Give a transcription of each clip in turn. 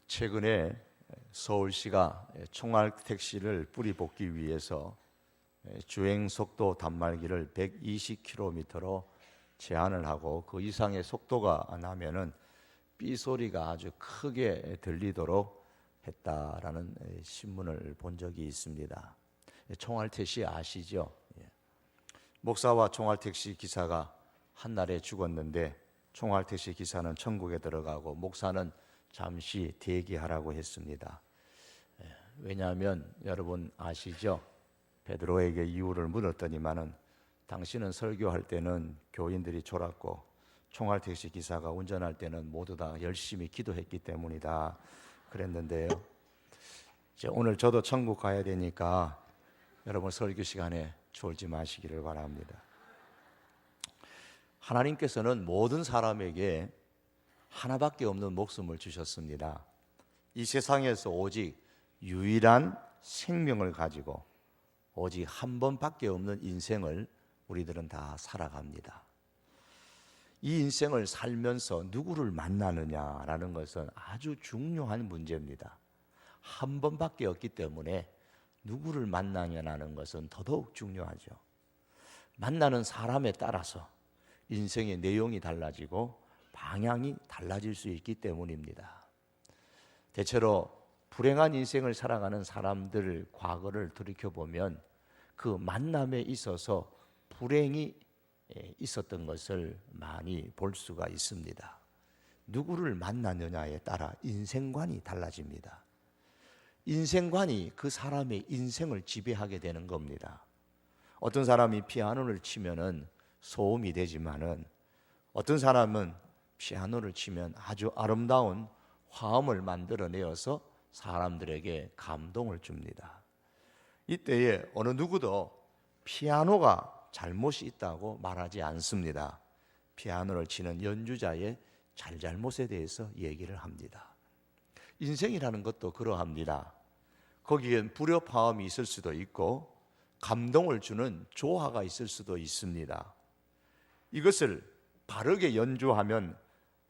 최근에 서울시가 총알택시를 뿌리 뽑기 위해서 주행 속도 단말기를 120km로 제한을 하고 그 이상의 속도가 나면은 삐 소리가 아주 크게 들리도록 했다라는 신문을 본 적이 있습니다. 총알택시 아시죠? 목사와 총알택시 기사가 한날에 죽었는데 총알택시 기사는 천국에 들어가고 목사는 잠시 대기하라고 했습니다. 왜냐하면 여러분 아시죠? 베드로에게 이유를 물었더니만은 당신은 설교할 때는 교인들이 졸았고 총알택시 기사가 운전할 때는 모두 다 열심히 기도했기 때문이다 그랬는데요. 이제 오늘 저도 천국 가야 되니까 여러분 설교 시간에 졸지 마시기를 바랍니다. 하나님께서는 모든 사람에게 하나밖에 없는 목숨을 주셨습니다. 이 세상에서 오직 유일한 생명을 가지고 오직 한 번밖에 없는 인생을 우리들은 다 살아갑니다. 이 인생을 살면서 누구를 만나느냐라는 것은 아주 중요한 문제입니다. 한 번밖에 없기 때문에 누구를 만나냐는 것은 더더욱 중요하죠. 만나는 사람에 따라서 인생의 내용이 달라지고 방향이 달라질 수 있기 때문입니다. 대체로 불행한 인생을 살아가는 사람들 과거를 돌이켜보면 그 만남에 있어서 불행이 있었던 것을 많이 볼 수가 있습니다. 누구를 만나느냐에 따라 인생관이 달라집니다. 인생관이 그 사람의 인생을 지배하게 되는 겁니다. 어떤 사람이 피아노를 치면은 소음이 되지만은 어떤 사람은 피아노를 치면 아주 아름다운 화음을 만들어내어서 사람들에게 감동을 줍니다. 이때에 어느 누구도 피아노가 잘못이 있다고 말하지 않습니다. 피아노를 치는 연주자의 잘잘못에 대해서 얘기를 합니다. 인생이라는 것도 그러합니다. 거기엔 불협화음이 있을 수도 있고 감동을 주는 조화가 있을 수도 있습니다. 이것을 바르게 연주하면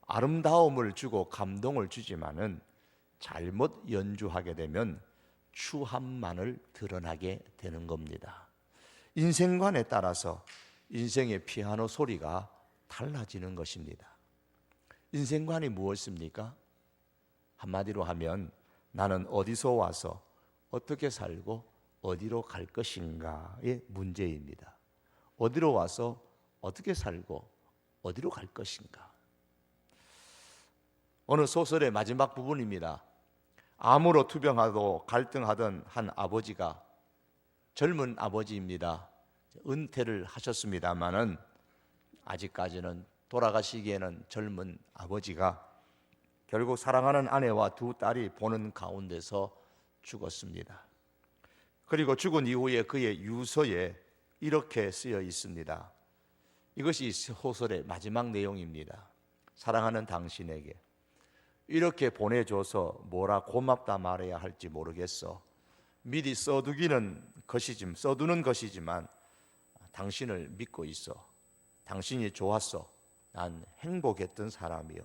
아름다움을 주고 감동을 주지만은 잘못 연주하게 되면 추함만을 드러나게 되는 겁니다. 인생관에 따라서 인생의 피아노 소리가 달라지는 것입니다. 인생관이 무엇입니까? 한마디로 하면 나는 어디서 와서 어떻게 살고 어디로 갈 것인가의 문제입니다. 어디로 와서 어떻게 살고 어디로 갈 것인가? 어느 소설의 마지막 부분입니다. 암으로 투병하고 갈등하던 한 아버지가 젊은 아버지입니다. 은퇴를 하셨습니다마는 아직까지는 돌아가시기에는 젊은 아버지가 결국 사랑하는 아내와 두 딸이 보는 가운데서 죽었습니다. 그리고 죽은 이후에 그의 유서에 이렇게 쓰여 있습니다. 이것이 소설의 마지막 내용입니다. 사랑하는 당신에게 이렇게 보내줘서 뭐라 고맙다 말해야 할지 모르겠어. 미리 써두는 것이지만 당신을 믿고 있어. 당신이 좋았어. 난 행복했던 사람이요.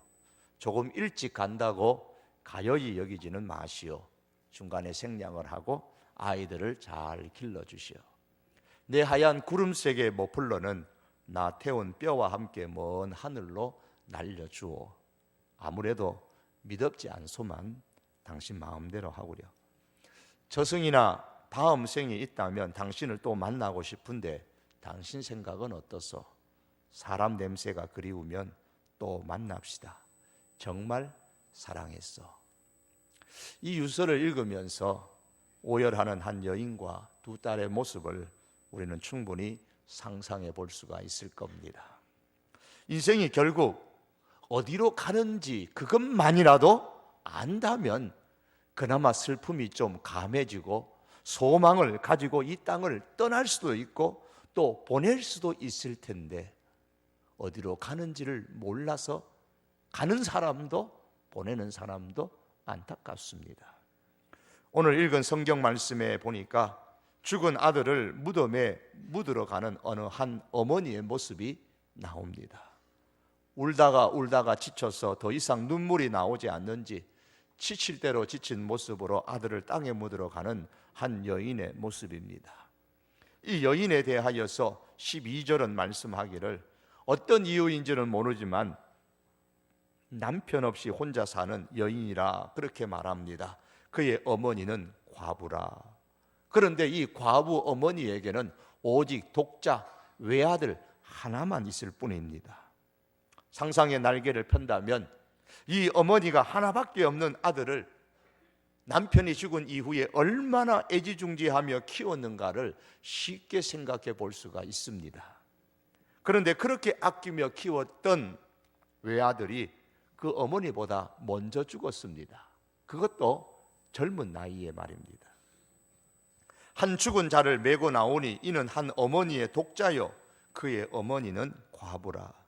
조금 일찍 간다고 가여이 여기지는 마시오. 중간에 생략을 하고 아이들을 잘 길러주시오. 내 하얀 구름색의 머플러는 나 태운 뼈와 함께 먼 하늘로 날려주오. 아무래도 미덥지 않소만 당신 마음대로 하구려. 저승이나 다음 생이 있다면 당신을 또 만나고 싶은데 당신 생각은 어떻소? 사람 냄새가 그리우면 또 만납시다. 정말 사랑했어. 이 유서를 읽으면서 오열하는 한 여인과 두 딸의 모습을 우리는 충분히 상상해 볼 수가 있을 겁니다. 인생이 결국 어디로 가는지 그것만이라도 안다면 그나마 슬픔이 좀 감해지고 소망을 가지고 이 땅을 떠날 수도 있고 또 보낼 수도 있을 텐데 어디로 가는지를 몰라서 가는 사람도 보내는 사람도 안타깝습니다. 오늘 읽은 성경 말씀에 보니까 죽은 아들을 무덤에 묻으러 가는 어느 한 어머니의 모습이 나옵니다. 울다가 지쳐서 더 이상 눈물이 나오지 않는지 지칠 대로 지친 모습으로 아들을 땅에 묻으러 가는 한 여인의 모습입니다. 이 여인에 대하여서 12절은 말씀하기를 어떤 이유인지는 모르지만 남편 없이 혼자 사는 여인이라 그렇게 말합니다. 그의 어머니는 과부라. 그런데 이 과부 어머니에게는 오직 독자 외아들 하나만 있을 뿐입니다. 상상의 날개를 편다면 이 어머니가 하나밖에 없는 아들을 남편이 죽은 이후에 얼마나 애지중지하며 키웠는가를 쉽게 생각해 볼 수가 있습니다. 그런데 그렇게 아끼며 키웠던 외아들이 그 어머니보다 먼저 죽었습니다. 그것도 젊은 나이에 말입니다. 한 죽은 자를 메고 나오니 이는 한 어머니의 독자요 그의 어머니는 과부라.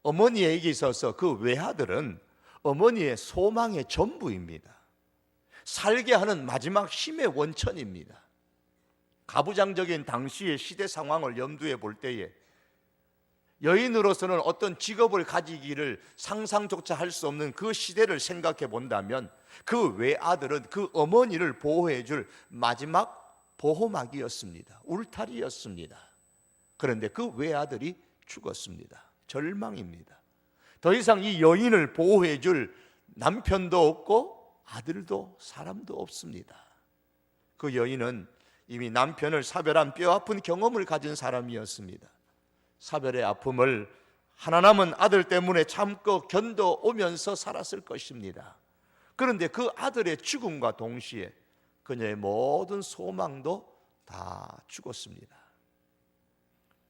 어머니에게 있어서 그 외아들은 어머니의 소망의 전부입니다. 살게 하는 마지막 힘의 원천입니다. 가부장적인 당시의 시대 상황을 염두에 볼 때에 여인으로서는 어떤 직업을 가지기를 상상조차 할 수 없는 그 시대를 생각해 본다면 그 외아들은 그 어머니를 보호해 줄 마지막 보호막이었습니다. 울타리였습니다. 그런데 그 외아들이 죽었습니다. 절망입니다. 더 이상 이 여인을 보호해 줄 남편도 없고 아들도 사람도 없습니다. 그 여인은 이미 남편을 사별한 뼈아픈 경험을 가진 사람이었습니다. 사별의 아픔을 하나 남은 아들 때문에 참고 견뎌오면서 살았을 것입니다. 그런데 그 아들의 죽음과 동시에 그녀의 모든 소망도 다 죽었습니다.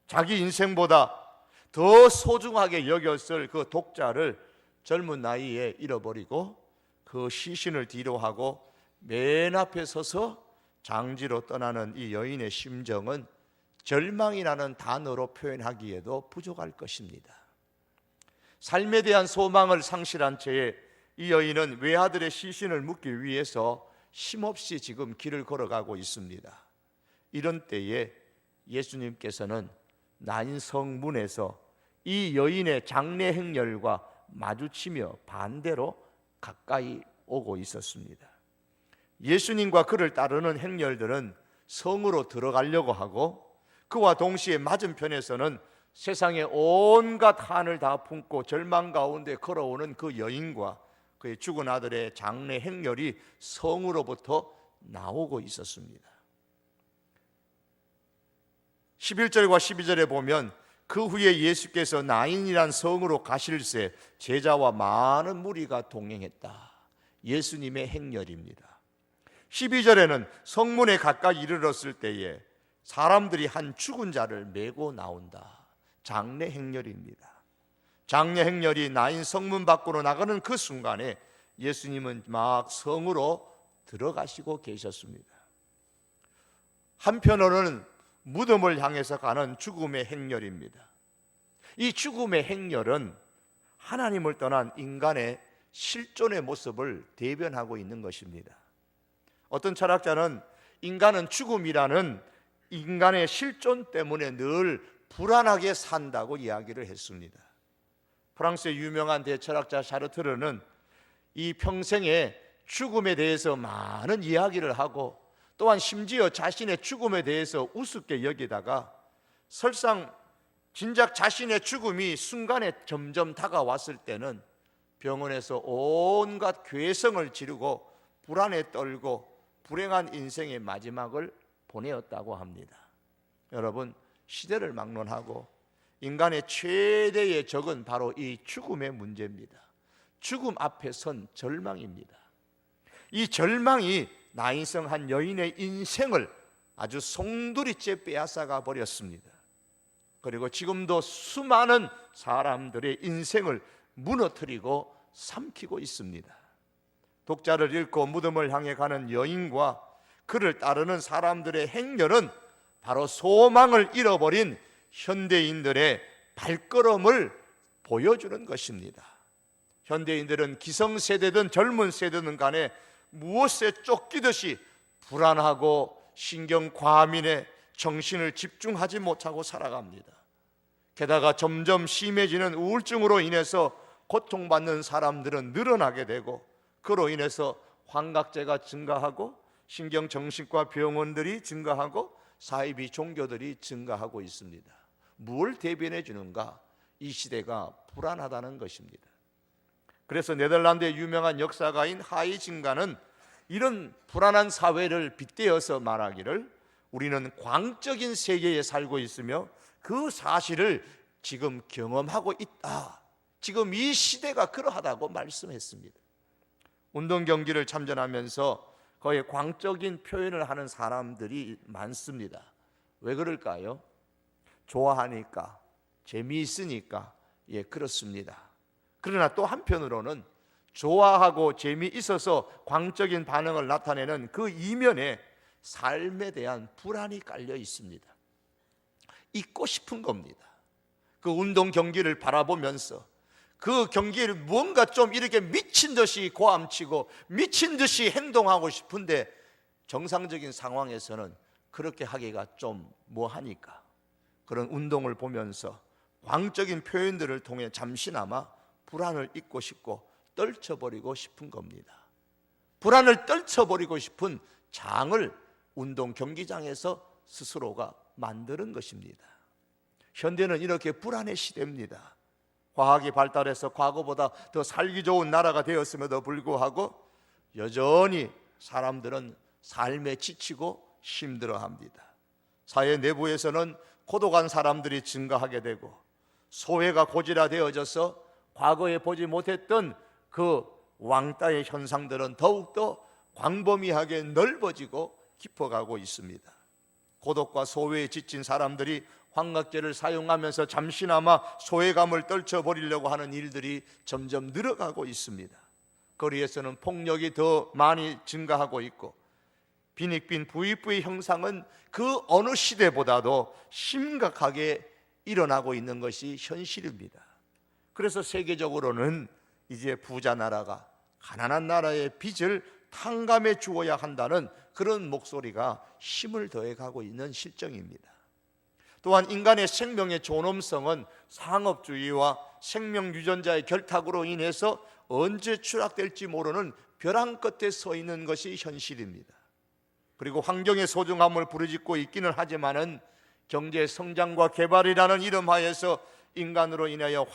자기 인생보다 더 소중하게 여겼을 그 독자를 젊은 나이에 잃어버리고 그 시신을 뒤로하고 맨 앞에 서서 장지로 떠나는 이 여인의 심정은 절망이라는 단어로 표현하기에도 부족할 것입니다. 삶에 대한 소망을 상실한 채에 이 여인은 외아들의 시신을 묻기 위해서 쉼없이 지금 길을 걸어가고 있습니다. 이런 때에 예수님께서는 나인성문에서 이 여인의 장례 행렬과 마주치며 반대로 가까이 오고 있었습니다. 예수님과 그를 따르는 행렬들은 성으로 들어가려고 하고 그와 동시에 맞은편에서는 세상의 온갖 한을 다 품고 절망 가운데 걸어오는 그 여인과 그의 죽은 아들의 장례 행렬이 성으로부터 나오고 있었습니다. 11절과 12절에 보면 그 후에 예수께서 나인이란 성으로 가실새 제자와 많은 무리가 동행했다. 예수님의 행렬입니다. 12절에는 성문에 가까이 이르렀을 때에 사람들이 한 죽은 자를 메고 나온다. 장례 행렬입니다. 장례 행렬이 나인 성문 밖으로 나가는 그 순간에 예수님은 막 성으로 들어가시고 계셨습니다. 한편으로는 무덤을 향해서 가는 죽음의 행렬입니다. 이 죽음의 행렬은 하나님을 떠난 인간의 실존의 모습을 대변하고 있는 것입니다. 어떤 철학자는 인간은 죽음이라는 인간의 실존 때문에 늘 불안하게 산다고 이야기를 했습니다. 프랑스의 유명한 대철학자 샤르트르는 이 평생에 죽음에 대해서 많은 이야기를 하고 또한 심지어 자신의 죽음에 대해서 우습게 여기다가 설상 진작 자신의 죽음이 순간에 점점 다가왔을 때는 병원에서 온갖 괴성을 지르고 불안에 떨고 불행한 인생의 마지막을 보내었다고 합니다. 여러분, 시대를 막론하고 인간의 최대의 적은 바로 이 죽음의 문제입니다. 죽음 앞에 선 절망입니다. 이 절망이 나인성 한 여인의 인생을 아주 송두리째 빼앗아가 버렸습니다. 그리고 지금도 수많은 사람들의 인생을 무너뜨리고 삼키고 있습니다. 독자를 잃고 무덤을 향해 가는 여인과 그를 따르는 사람들의 행렬은 바로 소망을 잃어버린 현대인들의 발걸음을 보여주는 것입니다. 현대인들은 기성세대든 젊은 세대든 간에 무엇에 쫓기듯이 불안하고 신경과민에 정신을 집중하지 못하고 살아갑니다. 게다가 점점 심해지는 우울증으로 인해서 고통받는 사람들은 늘어나게 되고 그로 인해서 환각제가 증가하고 신경정신과 병원들이 증가하고 사이비 종교들이 증가하고 있습니다. 무엇을 대변해 주는가? 이 시대가 불안하다는 것입니다. 그래서 네덜란드의 유명한 역사가인 하이징가는 이런 불안한 사회를 빗대어서 말하기를, 우리는 광적인 세계에 살고 있으며 그 사실을 지금 경험하고 있다, 지금 이 시대가 그러하다고 말씀했습니다. 운동 경기를 참전하면서 거의 광적인 표현을 하는 사람들이 많습니다. 왜 그럴까요? 좋아하니까, 재미있으니까. 예, 그렇습니다. 그러나 또 한편으로는 좋아하고 재미있어서 광적인 반응을 나타내는 그 이면에 삶에 대한 불안이 깔려 있습니다. 잊고 싶은 겁니다. 그 운동 경기를 바라보면서 그 경기를 뭔가 좀 이렇게 미친 듯이 고함치고 미친 듯이 행동하고 싶은데 정상적인 상황에서는 그렇게 하기가 좀 뭐하니까 그런 운동을 보면서 광적인 표현들을 통해 잠시나마 불안을 잊고 싶고 떨쳐버리고 싶은 겁니다. 불안을 떨쳐버리고 싶은 장을 운동 경기장에서 스스로가 만드는 것입니다. 현대는 이렇게 불안의 시대입니다. 과학이 발달해서 과거보다 더 살기 좋은 나라가 되었음에도 불구하고 여전히 사람들은 삶에 지치고 힘들어합니다. 사회 내부에서는 고독한 사람들이 증가하게 되고 소외가 고질화되어져서 과거에 보지 못했던 그 왕따의 현상들은 더욱더 광범위하게 넓어지고 깊어가고 있습니다. 고독과 소외에 지친 사람들이 환각제를 사용하면서 잠시나마 소외감을 떨쳐버리려고 하는 일들이 점점 늘어가고 있습니다. 거리에서는 폭력이 더 많이 증가하고 있고 빈익빈 부익부의 형상은 그 어느 시대보다도 심각하게 일어나고 있는 것이 현실입니다. 그래서 세계적으로는 이제 부자 나라가 가난한 나라의 빚을 탕감해 주어야 한다는 그런 목소리가 힘을 더해가고 있는 실정입니다. 또한 인간의 생명의 존엄성은 상업주의와 생명 유전자의 결탁으로 인해서 언제 추락될지 모르는 벼랑 끝에 서 있는 것이 현실입니다. 그리고 환경의 소중함을 부르짖고 있기는 하지만은 경제 성장과 개발이라는 이름 하에서 인간으로 인하여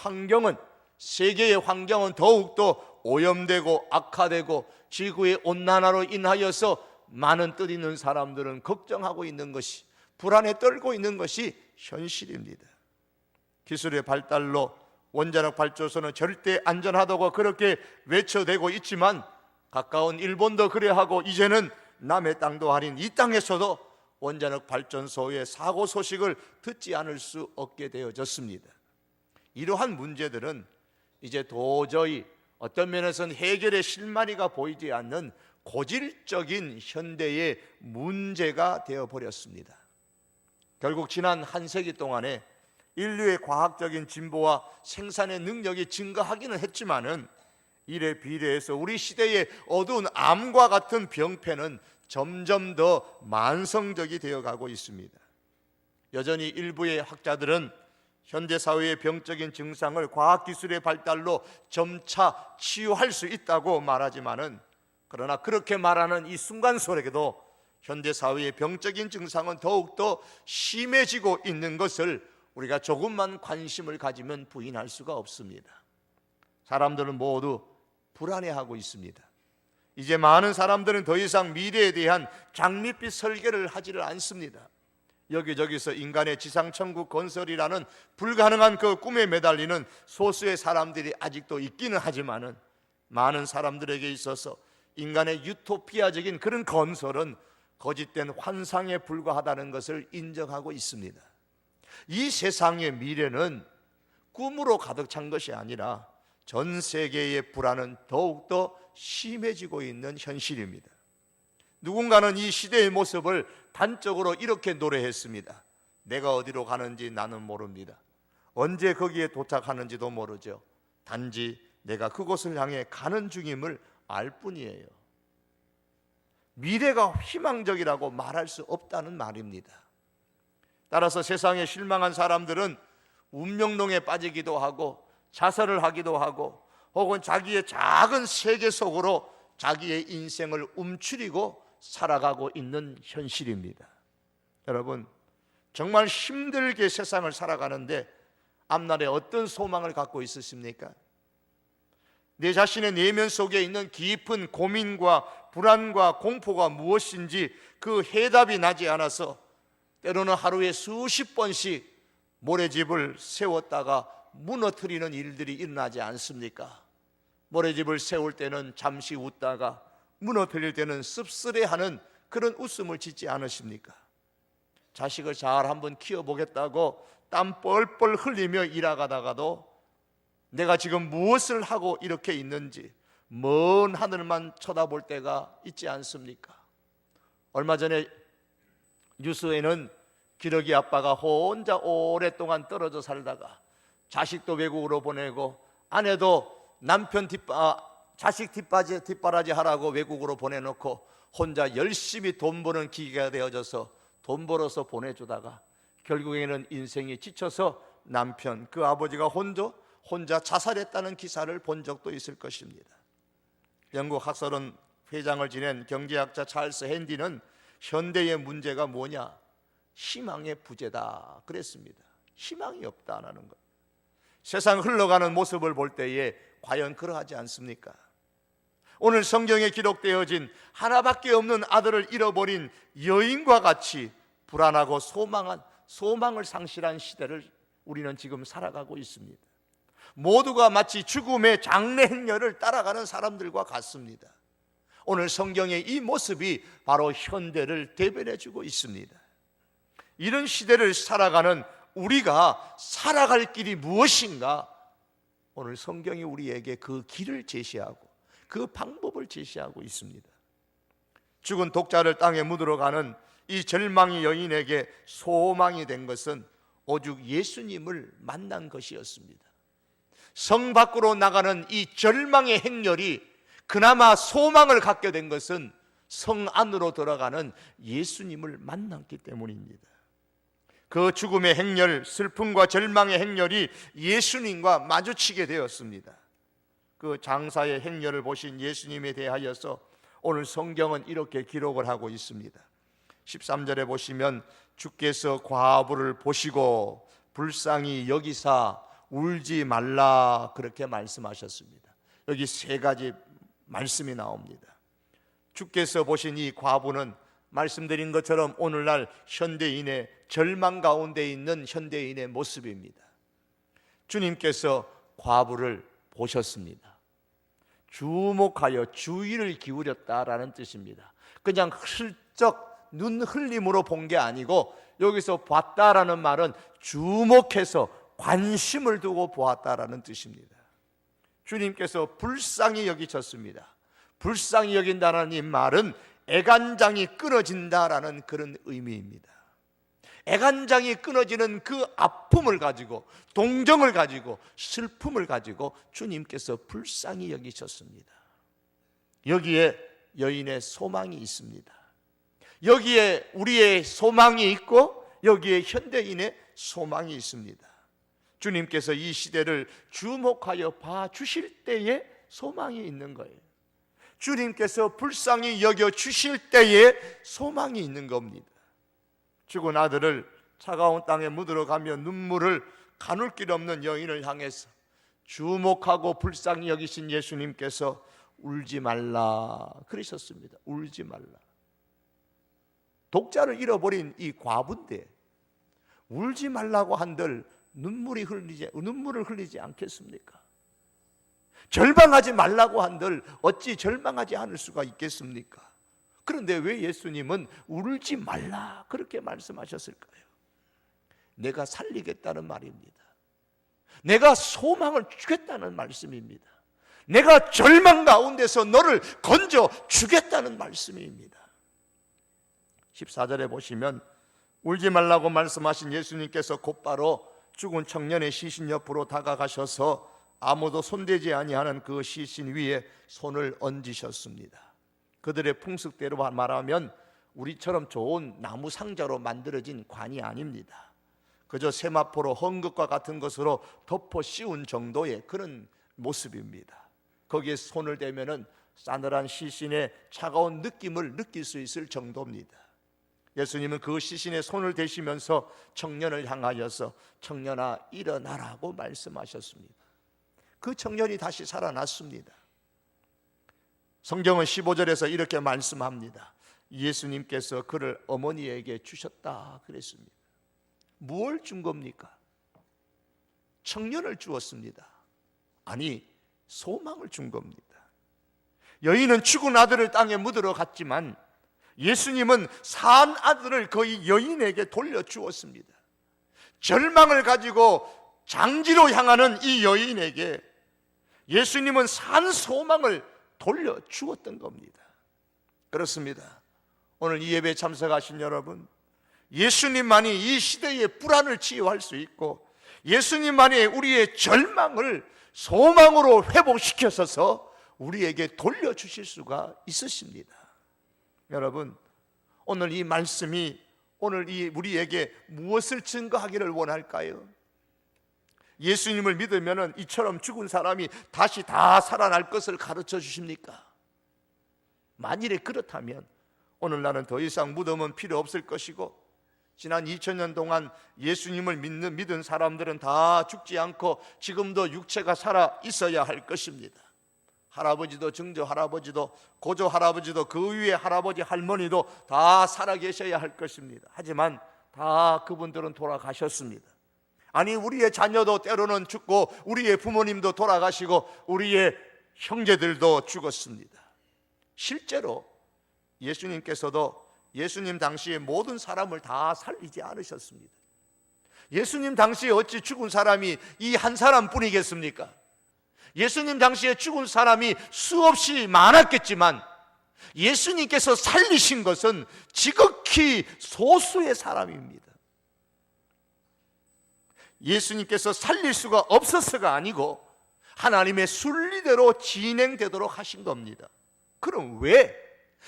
세계의 환경은 더욱더 오염되고 악화되고 지구의 온난화로 인하여서 많은 뜻 있는 사람들은 걱정하고 있는 것이, 불안에 떨고 있는 것이 현실입니다. 기술의 발달로 원자력 발전소는 절대 안전하다고 그렇게 외쳐대고 있지만 가까운 일본도 그래하고 이제는 남의 땅도 아닌 이 땅에서도 원자력 발전소의 사고 소식을 듣지 않을 수 없게 되어졌습니다. 이러한 문제들은 이제 도저히 어떤 면에서는 해결의 실마리가 보이지 않는 고질적인 현대의 문제가 되어버렸습니다. 결국 지난 한 세기 동안에 인류의 과학적인 진보와 생산의 능력이 증가하기는 했지만은 이에 비례해서 우리 시대의 어두운 암과 같은 병폐는 점점 더 만성적이 되어가고 있습니다. 여전히 일부의 학자들은 현대사회의 병적인 증상을 과학기술의 발달로 점차 치유할 수 있다고 말하지만은, 그러나 그렇게 말하는 이 순간 속에도 현대사회의 병적인 증상은 더욱더 심해지고 있는 것을 우리가 조금만 관심을 가지면 부인할 수가 없습니다. 사람들은 모두 불안해하고 있습니다. 이제 많은 사람들은 더 이상 미래에 대한 장밋빛 설계를 하지를 않습니다. 여기저기서 인간의 지상천국 건설이라는 불가능한 그 꿈에 매달리는 소수의 사람들이 아직도 있기는 하지만은 많은 사람들에게 있어서 인간의 유토피아적인 그런 건설은 거짓된 환상에 불과하다는 것을 인정하고 있습니다. 이 세상의 미래는 꿈으로 가득 찬 것이 아니라 전 세계의 불안은 더욱더 심해지고 있는 현실입니다. 누군가는 이 시대의 모습을 단적으로 이렇게 노래했습니다. 내가 어디로 가는지 나는 모릅니다. 언제 거기에 도착하는지도 모르죠. 단지 내가 그곳을 향해 가는 중임을 알 뿐이에요. 미래가 희망적이라고 말할 수 없다는 말입니다. 따라서 세상에 실망한 사람들은 운명론에 빠지기도 하고 자살을 하기도 하고 혹은 자기의 작은 세계 속으로 자기의 인생을 움츠리고 살아가고 있는 현실입니다. 여러분, 정말 힘들게 세상을 살아가는데 앞날에 어떤 소망을 갖고 있으십니까? 내 자신의 내면 속에 있는 깊은 고민과 불안과 공포가 무엇인지 그 해답이 나지 않아서 때로는 하루에 수십 번씩 모래집을 세웠다가 무너뜨리는 일들이 일어나지 않습니까? 모래집을 세울 때는 잠시 웃다가 무너뜨릴 때는 씁쓸해하는 그런 웃음을 짓지 않으십니까? 자식을 잘 한번 키워보겠다고 땀 뻘뻘 흘리며 일하다가도 내가 지금 무엇을 하고 이렇게 있는지 먼 하늘만 쳐다볼 때가 있지 않습니까? 얼마 전에 뉴스에는 기러기 아빠가 혼자 오랫동안 떨어져 살다가 자식도 외국으로 보내고 아내도 남편 자식 뒷바라지 하라고 외국으로 보내놓고 혼자 열심히 돈 버는 기계가 되어져서 돈 벌어서 보내주다가 결국에는 인생이 지쳐서 남편, 그 아버지가 혼자 자살했다는 기사를 본 적도 있을 것입니다. 영국 학설원 회장을 지낸 경제학자 찰스 핸디는 현대의 문제가 뭐냐? 희망의 부재다 그랬습니다. 희망이 없다는 것. 세상 흘러가는 모습을 볼 때에 과연 그러하지 않습니까? 오늘 성경에 기록되어진 하나밖에 없는 아들을 잃어버린 여인과 같이 불안하고 소망을 상실한 시대를 우리는 지금 살아가고 있습니다. 모두가 마치 죽음의 장례 행렬을 따라가는 사람들과 같습니다. 오늘 성경의 이 모습이 바로 현대를 대변해주고 있습니다. 이런 시대를 살아가는 우리가 살아갈 길이 무엇인가? 오늘 성경이 우리에게 그 길을 제시하고 그 방법을 제시하고 있습니다. 죽은 독자를 땅에 묻으러 가는 이 절망의 여인에게 소망이 된 것은 오직 예수님을 만난 것이었습니다. 성 밖으로 나가는 이 절망의 행렬이 그나마 소망을 갖게 된 것은 성 안으로 들어가는 예수님을 만났기 때문입니다. 그 죽음의 행렬, 슬픔과 절망의 행렬이 예수님과 마주치게 되었습니다. 그 장사의 행렬을 보신 예수님에 대하여서 오늘 성경은 이렇게 기록을 하고 있습니다. 13절에 보시면 주께서 과부를 보시고 불쌍히 여기사 울지 말라 그렇게 말씀하셨습니다. 여기 세 가지 말씀이 나옵니다. 주께서 보신 이 과부는 말씀드린 것처럼 오늘날 현대인의 절망 가운데 있는 현대인의 모습입니다. 주님께서 과부를 보셨습니다. 주목하여 주의를 기울였다라는 뜻입니다. 그냥 슬쩍 눈 흘림으로 본 게 아니고 여기서 봤다라는 말은 주목해서 관심을 두고 보았다라는 뜻입니다. 주님께서 불쌍히 여기셨습니다. 불쌍히 여긴다는 이 말은 애간장이 끊어진다라는 그런 의미입니다. 애간장이 끊어지는 그 아픔을 가지고 동정을 가지고 슬픔을 가지고 주님께서 불쌍히 여기셨습니다. 여기에 여인의 소망이 있습니다. 여기에 우리의 소망이 있고 여기에 현대인의 소망이 있습니다. 주님께서 이 시대를 주목하여 봐주실 때에 소망이 있는 거예요. 주님께서 불쌍히 여겨주실 때에 소망이 있는 겁니다. 죽은 아들을 차가운 땅에 묻으러 가며 눈물을 가눌 길 없는 여인을 향해서 주목하고 불쌍히 여기신 예수님께서 울지 말라 그러셨습니다. 울지 말라. 독자를 잃어버린 이 과부인데 울지 말라고 한들 눈물을 흘리지 않겠습니까? 절망하지 말라고 한들 어찌 절망하지 않을 수가 있겠습니까? 그런데 왜 예수님은 울지 말라 그렇게 말씀하셨을까요? 내가 살리겠다는 말입니다. 내가 소망을 주겠다는 말씀입니다. 내가 절망 가운데서 너를 건져 주겠다는 말씀입니다. 14절에 보시면 울지 말라고 말씀하신 예수님께서 곧바로 죽은 청년의 시신 옆으로 다가가셔서 아무도 손대지 아니하는 그 시신 위에 손을 얹으셨습니다. 그들의 풍습대로 말하면 우리처럼 좋은 나무 상자로 만들어진 관이 아닙니다. 그저 세마포로 헝겊과 같은 것으로 덮어 씌운 정도의 그런 모습입니다. 거기에 손을 대면은 싸늘한 시신의 차가운 느낌을 느낄 수 있을 정도입니다. 예수님은 그 시신에 손을 대시면서 청년을 향하여서 청년아 일어나라고 말씀하셨습니다. 그 청년이 다시 살아났습니다. 성경은 15절에서 이렇게 말씀합니다. 예수님께서 그를 어머니에게 주셨다 그랬습니다. 무엇을 준 겁니까? 청년을 주었습니다. 아니, 소망을 준 겁니다. 여인은 죽은 아들을 땅에 묻으러 갔지만 예수님은 산 아들을 그 여인에게 돌려주었습니다. 절망을 가지고 장지로 향하는 이 여인에게 예수님은 산 소망을 돌려주었던 겁니다. 그렇습니다. 오늘 이 예배에 참석하신 여러분, 예수님만이 이 시대의 불안을 치유할 수 있고 예수님만이 우리의 절망을 소망으로 회복시켜서 우리에게 돌려주실 수가 있으십니다. 여러분, 오늘 이 말씀이 오늘 이 우리에게 무엇을 증거하기를 원할까요? 예수님을 믿으면 이처럼 죽은 사람이 다시 다 살아날 것을 가르쳐 주십니까? 만일에 그렇다면 오늘날은 더 이상 무덤은 필요 없을 것이고 지난 2000년 동안 예수님을 믿은 사람들은 다 죽지 않고 지금도 육체가 살아 있어야 할 것입니다. 할아버지도 증조 할아버지도 고조 할아버지도 그 위에 할아버지 할머니도 다 살아 계셔야 할 것입니다. 하지만 다 그분들은 돌아가셨습니다. 아니, 우리의 자녀도 때로는 죽고 우리의 부모님도 돌아가시고 우리의 형제들도 죽었습니다. 실제로 예수님께서도 예수님 당시에 모든 사람을 다 살리지 않으셨습니다. 예수님 당시에 어찌 죽은 사람이 이 한 사람뿐이겠습니까? 예수님 당시에 죽은 사람이 수없이 많았겠지만 예수님께서 살리신 것은 지극히 소수의 사람입니다. 예수님께서 살릴 수가 없어서가 아니고 하나님의 순리대로 진행되도록 하신 겁니다. 그럼 왜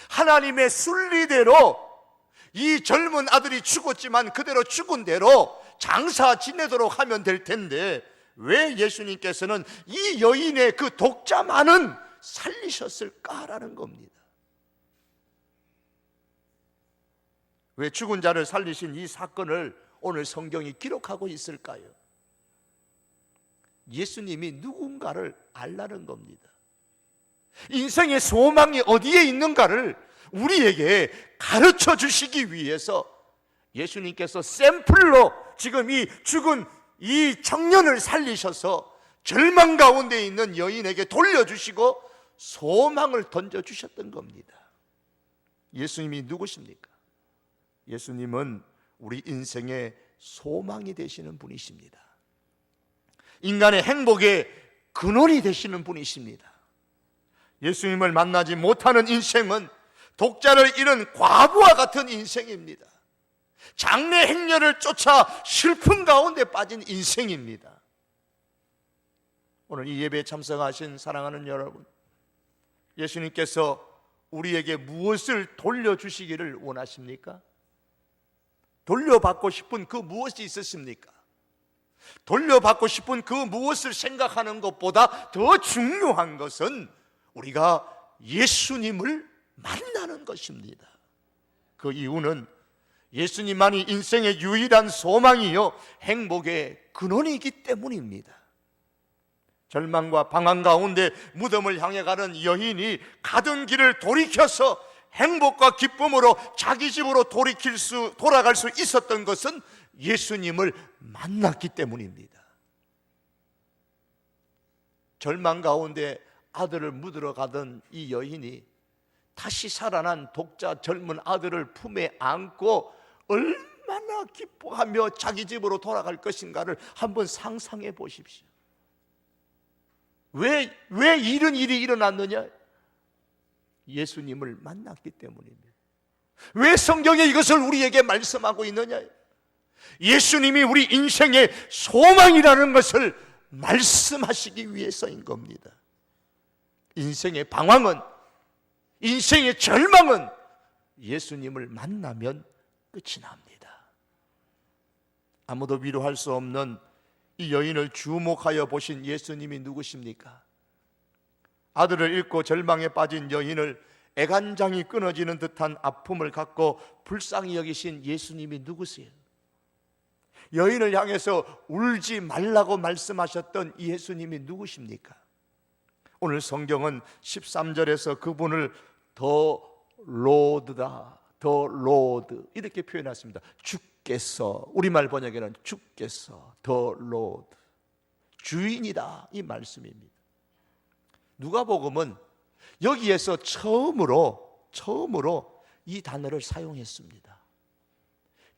하나님의 순리대로 이 젊은 아들이 죽었지만 그대로 죽은 대로 장사 지내도록 하면 될 텐데 왜 예수님께서는 이 여인의 그 독자만은 살리셨을까라는 겁니다. 왜 죽은 자를 살리신 이 사건을 오늘 성경이 기록하고 있을까요? 예수님이 누군가를 알라는 겁니다. 인생의 소망이 어디에 있는가를 우리에게 가르쳐 주시기 위해서 예수님께서 샘플로 지금 이 죽은 이 청년을 살리셔서 절망 가운데 있는 여인에게 돌려주시고 소망을 던져주셨던 겁니다. 예수님이 누구십니까? 예수님은 우리 인생의 소망이 되시는 분이십니다. 인간의 행복의 근원이 되시는 분이십니다. 예수님을 만나지 못하는 인생은 독자를 잃은 과부와 같은 인생입니다. 장래 행렬을 쫓아 슬픔 가운데 빠진 인생입니다. 오늘 이 예배에 참석하신 사랑하는 여러분, 예수님께서 우리에게 무엇을 돌려주시기를 원하십니까? 돌려받고 싶은 그 무엇이 있으십니까? 돌려받고 싶은 그 무엇을 생각하는 것보다 더 중요한 것은 우리가 예수님을 만나는 것입니다. 그 이유는 예수님만이 인생의 유일한 소망이요 행복의 근원이기 때문입니다. 절망과 방황 가운데 무덤을 향해 가는 여인이 가던 길을 돌이켜서 행복과 기쁨으로 자기 집으로 돌아갈 수 있었던 것은 예수님을 만났기 때문입니다. 절망 가운데 아들을 묻으러 가던 이 여인이 다시 살아난 독자 젊은 아들을 품에 안고 얼마나 기뻐하며 자기 집으로 돌아갈 것인가를 한번 상상해 보십시오. 왜 이런 일이 일어났느냐? 예수님을 만났기 때문입니다. 왜 성경에 이것을 우리에게 말씀하고 있느냐? 예수님이 우리 인생의 소망이라는 것을 말씀하시기 위해서인 겁니다. 인생의 방황은, 인생의 절망은 예수님을 만나면 끝이 납니다. 아무도 위로할 수 없는 이 여인을 주목하여 보신 예수님이 누구십니까? 아들을 잃고 절망에 빠진 여인을 애간장이 끊어지는 듯한 아픔을 갖고 불쌍히 여기신 예수님이 누구세요? 여인을 향해서 울지 말라고 말씀하셨던 이 예수님이 누구십니까? 오늘 성경은 13절에서 그분을 더 로드다, 더 로드 이렇게 표현했습니다. 주께서, 우리말 번역에는 주께서, 더 로드, 주인이다 이 말씀입니다. 누가복음은 여기에서 처음으로 이 단어를 사용했습니다.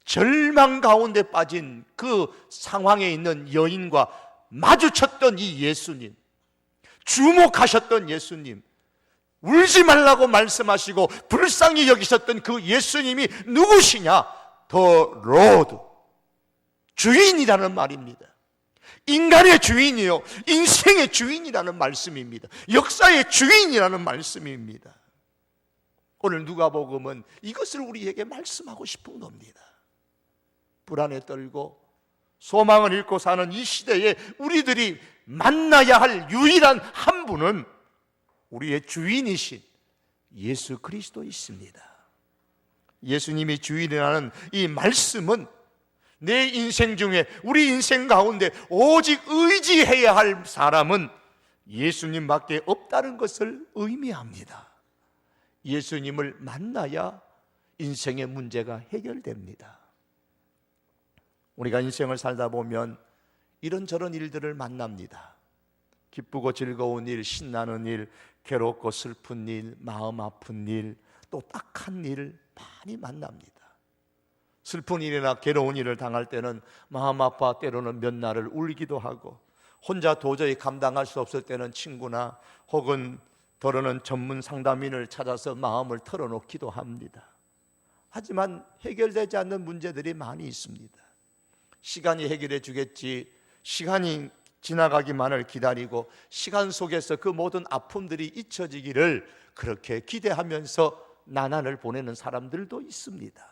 절망 가운데 빠진 그 상황에 있는 여인과 마주쳤던 이 예수님, 주목하셨던 예수님, 울지 말라고 말씀하시고 불쌍히 여기셨던 그 예수님이 누구시냐? 더 로드, 주인이라는 말입니다. 인간의 주인이요, 인생의 주인이라는 말씀입니다. 역사의 주인이라는 말씀입니다. 오늘 누가복음은 이것을 우리에게 말씀하고 싶은 겁니다. 불안에 떨고 소망을 잃고 사는 이 시대에 우리들이 만나야 할 유일한 한 분은 우리의 주인이신 예수 그리스도이십니다. 예수님이 주인이라는 이 말씀은 내 인생 중에, 우리 인생 가운데 오직 의지해야 할 사람은 예수님밖에 없다는 것을 의미합니다. 예수님을 만나야 인생의 문제가 해결됩니다. 우리가 인생을 살다 보면 이런저런 일들을 만납니다. 기쁘고 즐거운 일, 신나는 일, 괴롭고 슬픈 일, 마음 아픈 일, 또 딱한 일을 많이 만납니다. 슬픈 일이나 괴로운 일을 당할 때는 마음 아파 때로는 몇 날을 울기도 하고, 혼자 도저히 감당할 수 없을 때는 친구나 혹은 더러는 전문 상담인을 찾아서 마음을 털어놓기도 합니다. 하지만 해결되지 않는 문제들이 많이 있습니다. 시간이 해결해 주겠지, 시간이 지나가기만을 기다리고 시간 속에서 그 모든 아픔들이 잊혀지기를 그렇게 기대하면서 나날을 보내는 사람들도 있습니다.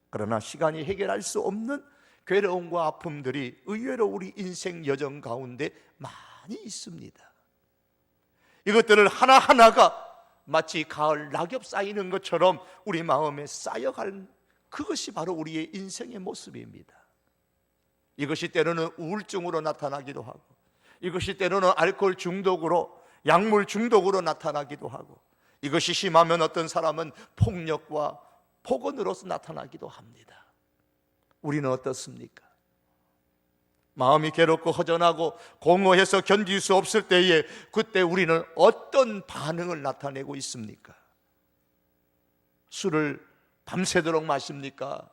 그러나 시간이 해결할 수 없는 괴로움과 아픔들이 의외로 우리 인생 여정 가운데 많이 있습니다. 이것들을 하나하나가 마치 가을 낙엽 쌓이는 것처럼 우리 마음에 쌓여갈, 그것이 바로 우리의 인생의 모습입니다. 이것이 때로는 우울증으로 나타나기도 하고, 이것이 때로는 알코올 중독으로, 약물 중독으로 나타나기도 하고, 이것이 심하면 어떤 사람은 폭력과 폭언으로서 나타나기도 합니다. 우리는 어떻습니까? 마음이 괴롭고 허전하고 공허해서 견딜 수 없을 때에 그때 우리는 어떤 반응을 나타내고 있습니까? 술을 밤새도록 마십니까?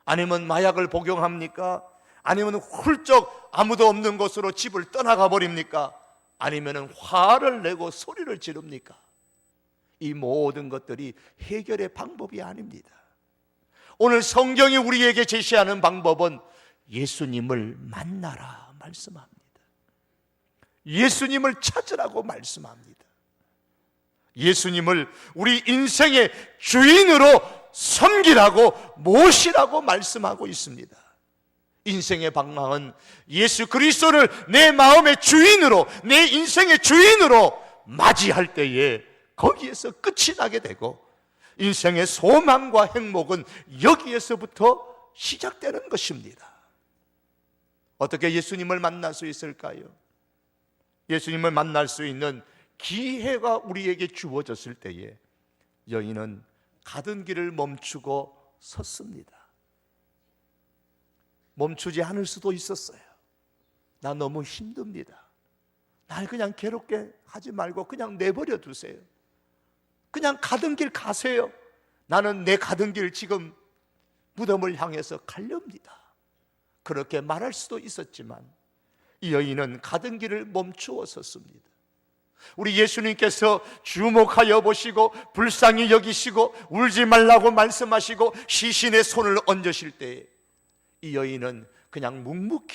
아니면 마약을 복용합니까? 아니면 훌쩍 아무도 없는 곳으로 집을 떠나가 버립니까? 아니면 화를 내고 소리를 지릅니까? 이 모든 것들이 해결의 방법이 아닙니다. 오늘 성경이 우리에게 제시하는 방법은 예수님을 만나라 말씀합니다. 예수님을 찾으라고 말씀합니다. 예수님을 우리 인생의 주인으로 섬기라고, 모시라고 말씀하고 있습니다. 인생의 방향은 예수 그리스도를 내 마음의 주인으로, 내 인생의 주인으로 맞이할 때에 거기에서 끝이 나게 되고, 인생의 소망과 행복은 여기에서부터 시작되는 것입니다. 어떻게 예수님을 만날 수 있을까요? 예수님을 만날 수 있는 기회가 우리에게 주어졌을 때에 여인은 가던 길을 멈추고 섰습니다. 멈추지 않을 수도 있었어요. 나 너무 힘듭니다. 날 그냥 괴롭게 하지 말고 그냥 내버려 두세요. 그냥 가던 길 가세요. 나는 내 가던 길 지금 무덤을 향해서 가렵니다. 그렇게 말할 수도 있었지만 이 여인은 가던 길을 멈추어 섰습니다. 우리 예수님께서 주목하여 보시고 불쌍히 여기시고 울지 말라고 말씀하시고 시신의 손을 얹으실 때 이 여인은 그냥 묵묵히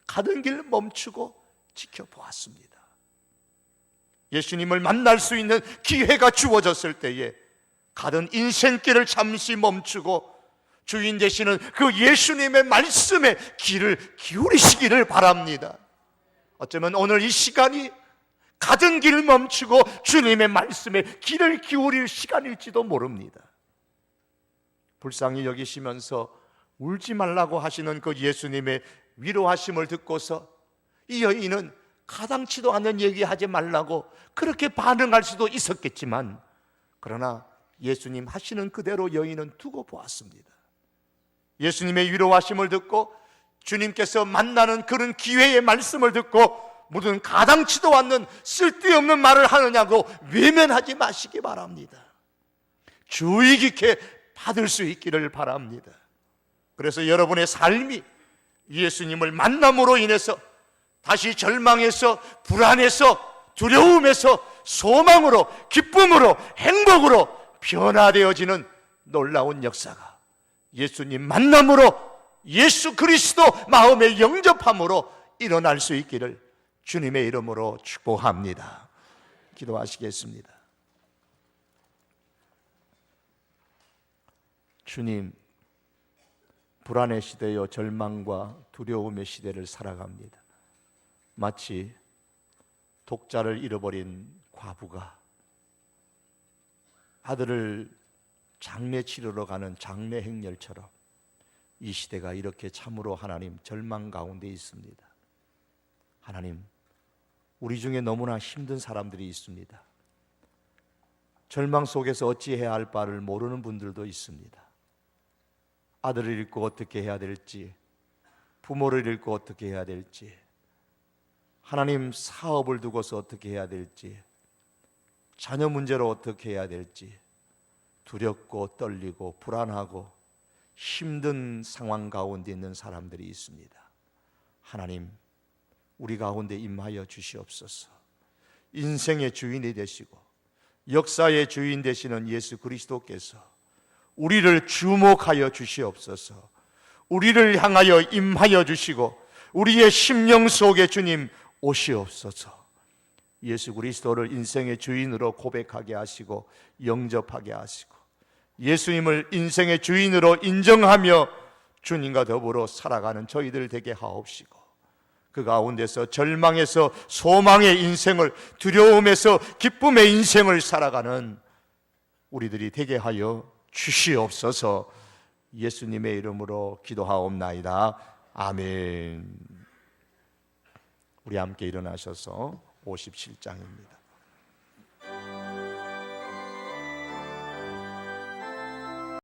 가던 길 멈추고 지켜보았습니다. 예수님을 만날 수 있는 기회가 주어졌을 때에 가던 인생길을 잠시 멈추고 주인 되시는 그 예수님의 말씀에 귀를 기울이시기를 바랍니다. 어쩌면 오늘 이 시간이 가던 길 멈추고 주님의 말씀에 귀를 기울일 시간일지도 모릅니다. 불쌍히 여기시면서 울지 말라고 하시는 그 예수님의 위로하심을 듣고서 이 여인은 가당치도 않는 얘기하지 말라고 그렇게 반응할 수도 있었겠지만, 그러나 예수님 하시는 그대로 여인은 두고 보았습니다. 예수님의 위로하심을 듣고 주님께서 만나는 그런 기회의 말씀을 듣고 무슨 가당치도 않는 쓸데없는 말을 하느냐고 외면하지 마시기 바랍니다. 주의 깊게 받을 수 있기를 바랍니다. 그래서 여러분의 삶이 예수님을 만남으로 인해서 다시 절망에서, 불안에서, 두려움에서 소망으로, 기쁨으로, 행복으로 변화되어지는 놀라운 역사가 예수님 만남으로, 예수 그리스도 마음의 영접함으로 일어날 수 있기를 주님의 이름으로 축복합니다. 기도하시겠습니다. 주님, 불안의 시대여 절망과 두려움의 시대를 살아갑니다. 마치 독자를 잃어버린 과부가 아들을 장례 치르러 가는 장례 행렬처럼 이 시대가 이렇게 참으로 하나님 절망 가운데 있습니다. 하나님, 우리 중에 너무나 힘든 사람들이 있습니다. 절망 속에서 어찌해야 할 바를 모르는 분들도 있습니다. 아들을 잃고 어떻게 해야 될지, 부모를 잃고 어떻게 해야 될지, 하나님 사업을 두고서 어떻게 해야 될지, 자녀 문제로 어떻게 해야 될지 두렵고 떨리고 불안하고 힘든 상황 가운데 있는 사람들이 있습니다. 하나님, 우리 가운데 임하여 주시옵소서. 인생의 주인이 되시고 역사의 주인 되시는 예수 그리스도께서 우리를 주목하여 주시옵소서. 우리를 향하여 임하여 주시고 우리의 심령 속에 주님 오시옵소서. 예수 그리스도를 인생의 주인으로 고백하게 하시고 영접하게 하시고 예수님을 인생의 주인으로 인정하며 주님과 더불어 살아가는 저희들 되게 하옵시고, 그 가운데서 절망에서 소망의 인생을, 두려움에서 기쁨의 인생을 살아가는 우리들이 되게 하여 주시옵소서. 예수님의 이름으로 기도하옵나이다. 아멘. 우리 함께 일어나셔서 57장입니다.